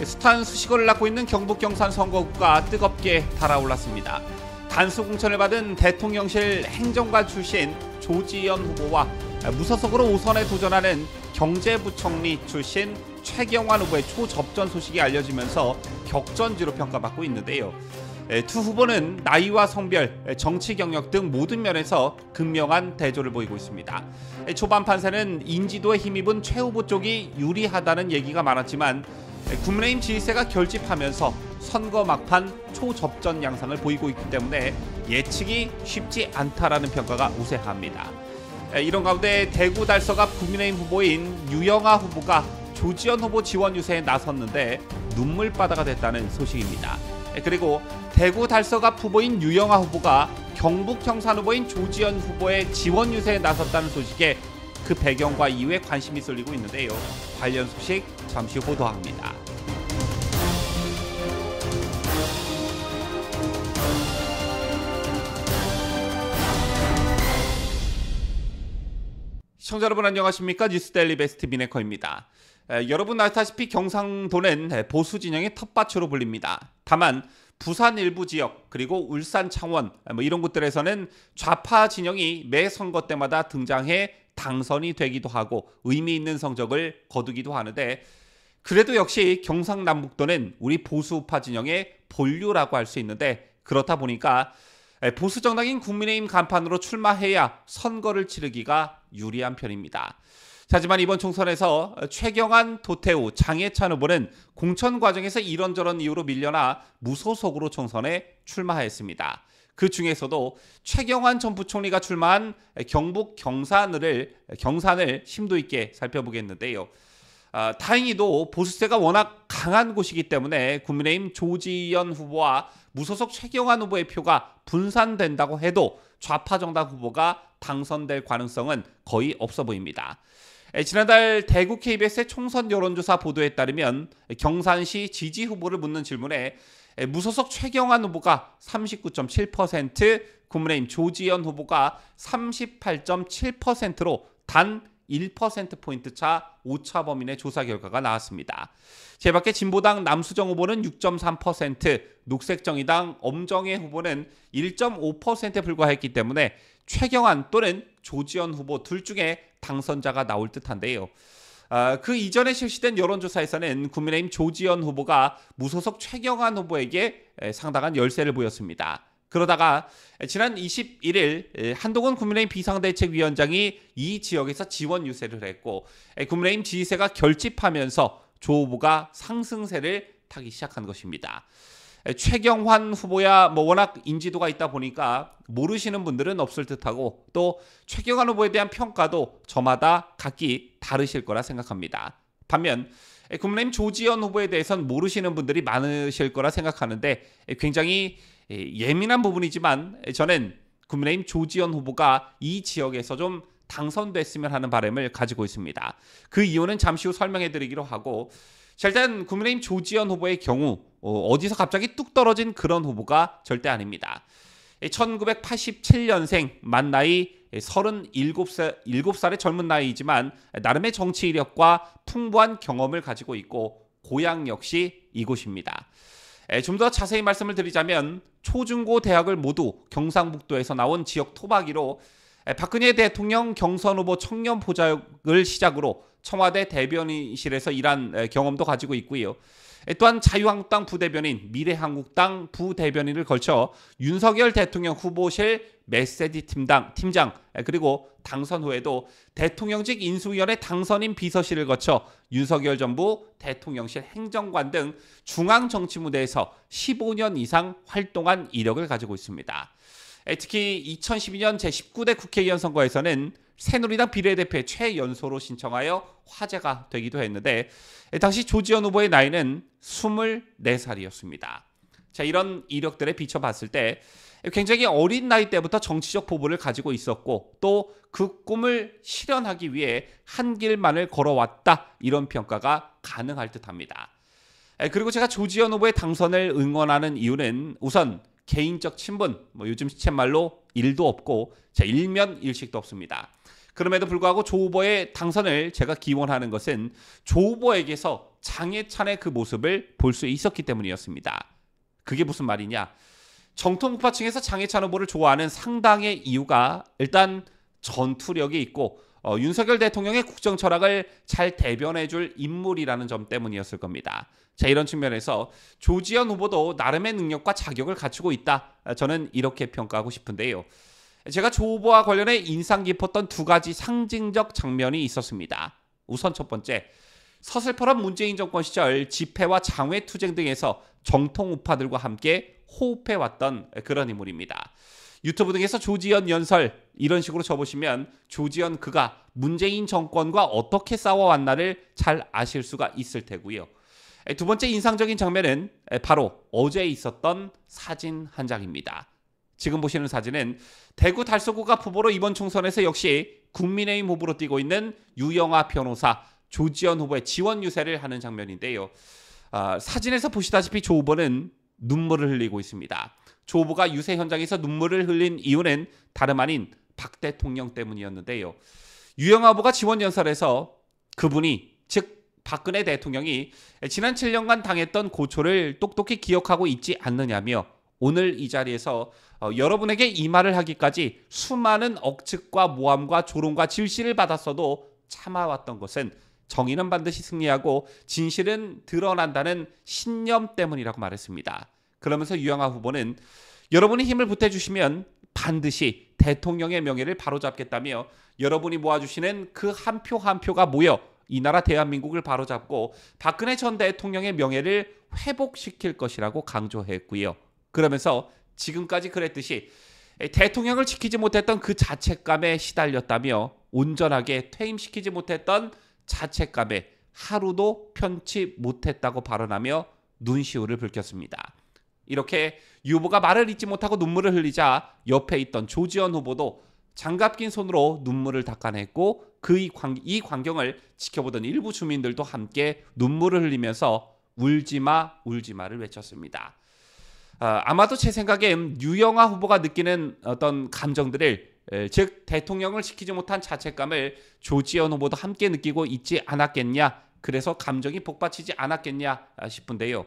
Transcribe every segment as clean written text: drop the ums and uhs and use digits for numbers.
숱한 수식어를 낳고 있는 경북 경산 선거구가 뜨겁게 달아올랐습니다. 단수 공천을 받은 대통령실 행정관 출신 조지현 후보와 무소속으로 5선에 도전하는 경제부총리 출신 최경환 후보의 초접전 소식이 알려지면서 격전지로 평가받고 있는데요. 두 후보는 나이와 성별, 정치 경력 등 모든 면에서 극명한 대조를 보이고 있습니다. 초반 판세는 인지도에 힘입은 최 후보 쪽이 유리하다는 얘기가 많았지만 국민의힘 지지세가 결집하면서 선거 막판 초접전 양상을 보이고 있기 때문에 예측이 쉽지 않다라는 평가가 우세합니다. 이런 가운데 대구 달서갑 국민의힘 후보인 유영아 후보가 조지현 후보 지원 유세에 나섰는데 눈물바다가 됐다는 소식입니다. 그리고 대구 달서갑 후보인 유영아 후보가 경북 경산 후보인 조지현 후보의 지원 유세에 나섰다는 소식에 그 배경과 이유에 관심이 쏠리고 있는데요. 관련 소식 잠시 후 보도합니다. 시청자 여러분 안녕하십니까? 뉴스데일리 베스트 미네커입니다. 여러분 아시다시피 경상도는 보수 진영의 텃밭으로 불립니다. 다만 부산 일부 지역 그리고 울산 창원 이런 곳들에서는 좌파 진영이 매 선거 때마다 등장해 당선이 되기도 하고 의미 있는 성적을 거두기도 하는데 그래도 역시 경상남북도는 우리 보수우파 진영의 본류라고 할 수 있는데 그렇다 보니까 보수 정당인 국민의힘 간판으로 출마해야 선거를 치르기가 유리한 편입니다. 하지만 이번 총선에서 최경환, 도태우, 장해찬 후보는 공천 과정에서 이런저런 이유로 밀려나 무소속으로 총선에 출마했습니다. 그 중에서도 최경환 전 부총리가 출마한 경북 경산을 심도 있게 살펴보겠는데요. 다행히도 보수세가 워낙 강한 곳이기 때문에 국민의힘 조지현 후보와 무소속 최경환 후보의 표가 분산된다고 해도 좌파 정당 후보가 당선될 가능성은 거의 없어 보입니다. 지난달 대구 KBS의 총선 여론조사 보도에 따르면 경산시 지지 후보를 묻는 질문에 무소속 최경환 후보가 39.7%, 국민의힘 조지현 후보가 38.7%로 단 1%포인트 차 오차 범인의 조사 결과가 나왔습니다. 제밖에 진보당 남수정 후보는 6.3%, 녹색정의당 엄정혜 후보는 1.5%에 불과했기 때문에 최경환 또는 조지현 후보 둘 중에 당선자가 나올 듯한데요. 그 이전에 실시된 여론조사에서는 국민의힘 조지현 후보가 무소속 최경환 후보에게 상당한 열세를 보였습니다. 그러다가 지난 21일 한동훈 국민의힘 비상대책위원장이 이 지역에서 지원 유세를 했고 국민의힘 지지세가 결집하면서 조 후보가 상승세를 타기 시작한 것입니다. 최경환 후보야 워낙 인지도가 있다 보니까 모르시는 분들은 없을 듯하고 또 최경환 후보에 대한 평가도 저마다 각기 다르실 거라 생각합니다. 반면 국민의힘 조지현 후보에 대해서는 모르시는 분들이 많으실 거라 생각하는데 굉장히 예민한 부분이지만 저는 국민의힘 조지현 후보가 이 지역에서 좀 당선됐으면 하는 바람을 가지고 있습니다. 그 이유는 잠시 후 설명해 드리기로 하고 자, 일단 국민의힘 조지현 후보의 경우 어디서 갑자기 뚝 떨어진 그런 후보가 절대 아닙니다. 1987년생 만 나이 37살의 젊은 나이이지만 나름의 정치 이력과 풍부한 경험을 가지고 있고 고향 역시 이곳입니다. 좀 더 자세히 말씀을 드리자면 초중고 대학을 모두 경상북도에서 나온 지역 토박이로 박근혜 대통령 경선 후보 청년 포장을 시작으로 청와대 대변인실에서 일한 경험도 가지고 있고요. 또한 자유한국당 부대변인, 미래한국당 부대변인을 걸쳐 윤석열 대통령 후보실 메시지 팀장 그리고 당선 후에도 대통령직 인수위원회 당선인 비서실을 거쳐 윤석열 정부 대통령실 행정관 등 중앙정치무대에서 15년 이상 활동한 이력을 가지고 있습니다. 특히 2012년 제19대 국회의원 선거에서는 새누리당 비례대표의 최연소로 신청하여 화제가 되기도 했는데 당시 조지현 후보의 나이는 24살이었습니다. 자, 이런 이력들에 비춰봤을 때 굉장히 어린 나이 때부터 정치적 포부를 가지고 있었고 또 그 꿈을 실현하기 위해 한 길만을 걸어왔다 이런 평가가 가능할 듯합니다. 그리고 제가 조지현 후보의 당선을 응원하는 이유는 우선 개인적 친분, 요즘 시쳇말로 일도 없고 일면 일식도 없습니다. 그럼에도 불구하고 조 후보의 당선을 제가 기원하는 것은 조 후보에게서 장해찬의 그 모습을 볼 수 있었기 때문이었습니다. 그게 무슨 말이냐? 정통 우파층에서 장해찬 후보를 좋아하는 상당의 이유가 일단 전투력이 있고 윤석열 대통령의 국정 철학을 잘 대변해줄 인물이라는 점 때문이었을 겁니다. 자, 이런 측면에서 조지현 후보도 나름의 능력과 자격을 갖추고 있다. 저는 이렇게 평가하고 싶은데요. 제가 조 후보와 관련해 인상 깊었던 두 가지 상징적 장면이 있었습니다. 우선 첫 번째, 서슬퍼런 문재인 정권 시절 집회와 장외투쟁 등에서 정통 우파들과 함께 호흡해왔던 그런 인물입니다. 유튜브 등에서 조지현 연설 이런 식으로 쳐보시면 조지현 그가 문재인 정권과 어떻게 싸워왔나를 잘 아실 수가 있을 테고요. 두 번째 인상적인 장면은 바로 어제 있었던 사진 한 장입니다. 지금 보시는 사진은 대구 달서구갑 후보로 이번 총선에서 역시 국민의힘 후보로 뛰고 있는 유영아 변호사 조지현 후보의 지원 유세를 하는 장면인데요. 사진에서 보시다시피 조 후보는 눈물을 흘리고 있습니다. 조 후보가 유세 현장에서 눈물을 흘린 이유는 다름 아닌 박 대통령 때문이었는데요. 유영아 후보가 지원 연설에서 그분이, 즉 박근혜 대통령이 지난 7년간 당했던 고초를 똑똑히 기억하고 있지 않느냐며 오늘 이 자리에서 여러분에게 이 말을 하기까지 수많은 억측과 모함과 조롱과 질시를 받았어도 참아왔던 것은 정의는 반드시 승리하고 진실은 드러난다는 신념 때문이라고 말했습니다. 그러면서 유영아 후보는 여러분이 힘을 보태주시면 반드시 대통령의 명예를 바로잡겠다며 여러분이 모아주시는 그 한 표 한 표가 모여 이 나라 대한민국을 바로잡고 박근혜 전 대통령의 명예를 회복시킬 것이라고 강조했고요. 그러면서 지금까지 그랬듯이 대통령을 지키지 못했던 그 자책감에 시달렸다며 온전하게 퇴임시키지 못했던 자책감에 하루도 편치 못했다고 발언하며 눈시울을 붉혔습니다. 이렇게 유 후보가 말을 잇지 못하고 눈물을 흘리자 옆에 있던 조지현 후보도 장갑 낀 손으로 눈물을 닦아냈고 이 광경을 지켜보던 일부 주민들도 함께 눈물을 흘리면서 울지마 울지마를 외쳤습니다. 아마도 제 생각엔 유영아 후보가 느끼는 어떤 감정들을, 즉 대통령을 지키지 못한 자책감을 조지현 후보도 함께 느끼고 있지 않았겠냐, 그래서 감정이 복받치지 않았겠냐 싶은데요.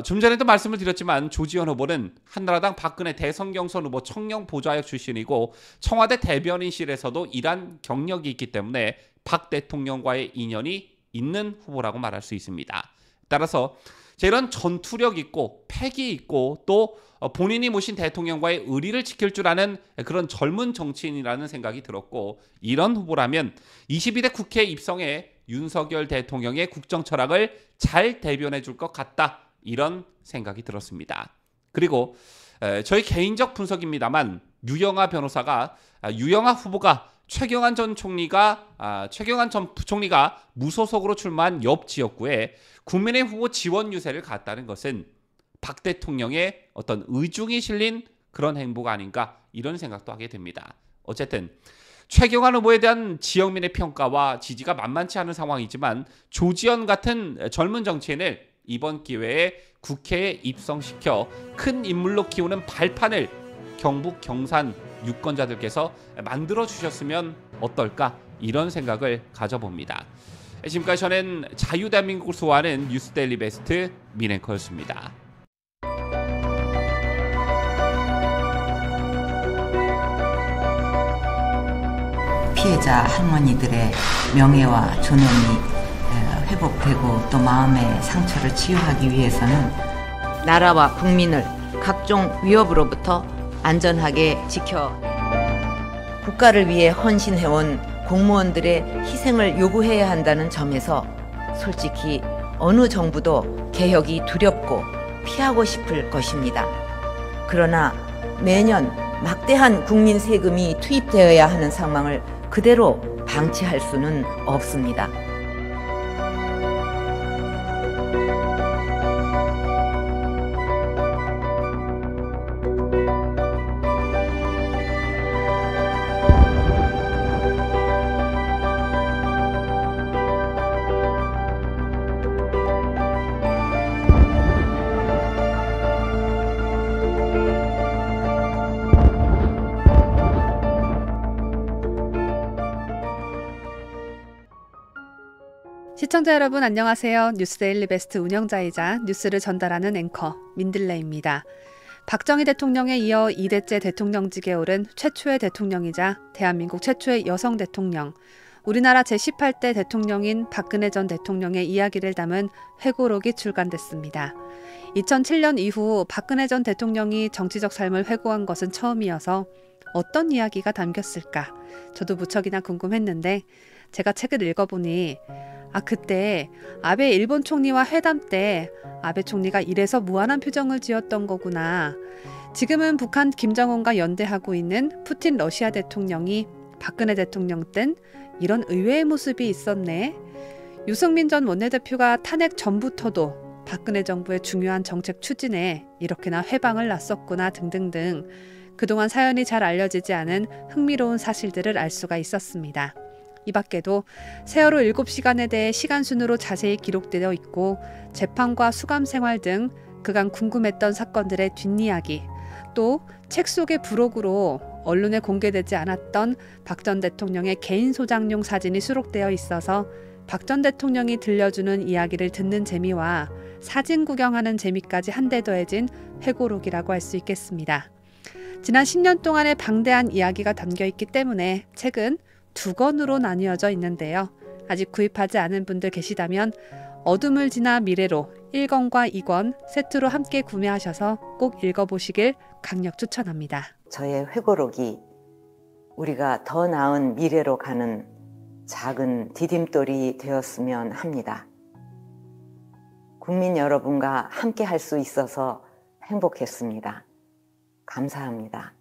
좀 전에도 말씀을 드렸지만 조지현 후보는 한나라당 박근혜 대선 경선 후보 청령 보좌역 출신이고 청와대 대변인실에서도 일한 경력이 있기 때문에 박 대통령과의 인연이 있는 후보라고 말할 수 있습니다. 따라서 이런 전투력 있고 패기 있고 또 본인이 모신 대통령과의 의리를 지킬 줄 아는 그런 젊은 정치인이라는 생각이 들었고, 이런 후보라면 22대 국회에 입성해 윤석열 대통령의 국정 철학을 잘 대변해 줄 것 같다, 이런 생각이 들었습니다. 그리고 저희 개인적 분석입니다만 유영아 후보가 최경환 전 부총리가 무소속으로 출마한 옆 지역구에 국민의힘 후보 지원 유세를 갔다는 것은 박 대통령의 어떤 의중이 실린 그런 행보가 아닌가, 이런 생각도 하게 됩니다. 어쨌든 최경환 후보에 대한 지역민의 평가와 지지가 만만치 않은 상황이지만 조지현 같은 젊은 정치인을 이번 기회에 국회에 입성시켜 큰 인물로 키우는 발판을 경북 경산 유권자들께서 만들어 주셨으면 어떨까, 이런 생각을 가져봅니다. 지금까지 저는 자유대한민국을 소화하는 뉴스데일리 베스트 민앵커였습니다. 피해자 할머니들의 명예와 존엄이 회복되고 또 마음의 상처를 치유하기 위해서는 나라와 국민을 각종 위협으로부터 안전하게 지켜 국가를 위해 헌신해온 공무원들의 희생을 요구해야 한다는 점에서 솔직히 어느 정부도 개혁이 두렵고 피하고 싶을 것입니다. 그러나 매년 막대한 국민 세금이 투입되어야 하는 상황을 그대로 방치할 수는 없습니다. 시청자 여러분 안녕하세요. 뉴스데일리 베스트 운영자이자 뉴스를 전달하는 앵커 민들레입니다. 박정희 대통령에 이어 2대째 대통령직에 오른 최초의 대통령이자 대한민국 최초의 여성 대통령, 우리나라 제18대 대통령인 박근혜 전 대통령의 이야기를 담은 회고록이 출간됐습니다. 2007년 이후 박근혜 전 대통령이 정치적 삶을 회고한 것은 처음이어서 어떤 이야기가 담겼을까? 저도 무척이나 궁금했는데 제가 책을 읽어보니 그때 아베 일본 총리와 회담 때 아베 총리가 이래서 무한한 표정을 지었던 거구나. 지금은 북한 김정은과 연대하고 있는 푸틴 러시아 대통령이 박근혜 대통령 땐 이런 의외의 모습이 있었네. 유승민 전 원내대표가 탄핵 전부터도 박근혜 정부의 중요한 정책 추진에 이렇게나 회방을 놨었구나 등등등 그동안 사연이 잘 알려지지 않은 흥미로운 사실들을 알 수가 있었습니다. 이 밖에도 세월호 7시간에 대해 시간순으로 자세히 기록되어 있고 재판과 수감 생활 등 그간 궁금했던 사건들의 뒷이야기, 또 책 속의 부록으로 언론에 공개되지 않았던 박 전 대통령의 개인 소장용 사진이 수록되어 있어서 박 전 대통령이 들려주는 이야기를 듣는 재미와 사진 구경하는 재미까지 한데 더해진 회고록이라고 할 수 있겠습니다. 지난 10년 동안의 방대한 이야기가 담겨 있기 때문에 책은 2권으로 나뉘어져 있는데요. 아직 구입하지 않은 분들 계시다면 어둠을 지나 미래로 1권과 2권 세트로 함께 구매하셔서 꼭 읽어보시길 강력 추천합니다. 저의 회고록이 우리가 더 나은 미래로 가는 작은 디딤돌이 되었으면 합니다. 국민 여러분과 함께 할 수 있어서 행복했습니다. 감사합니다.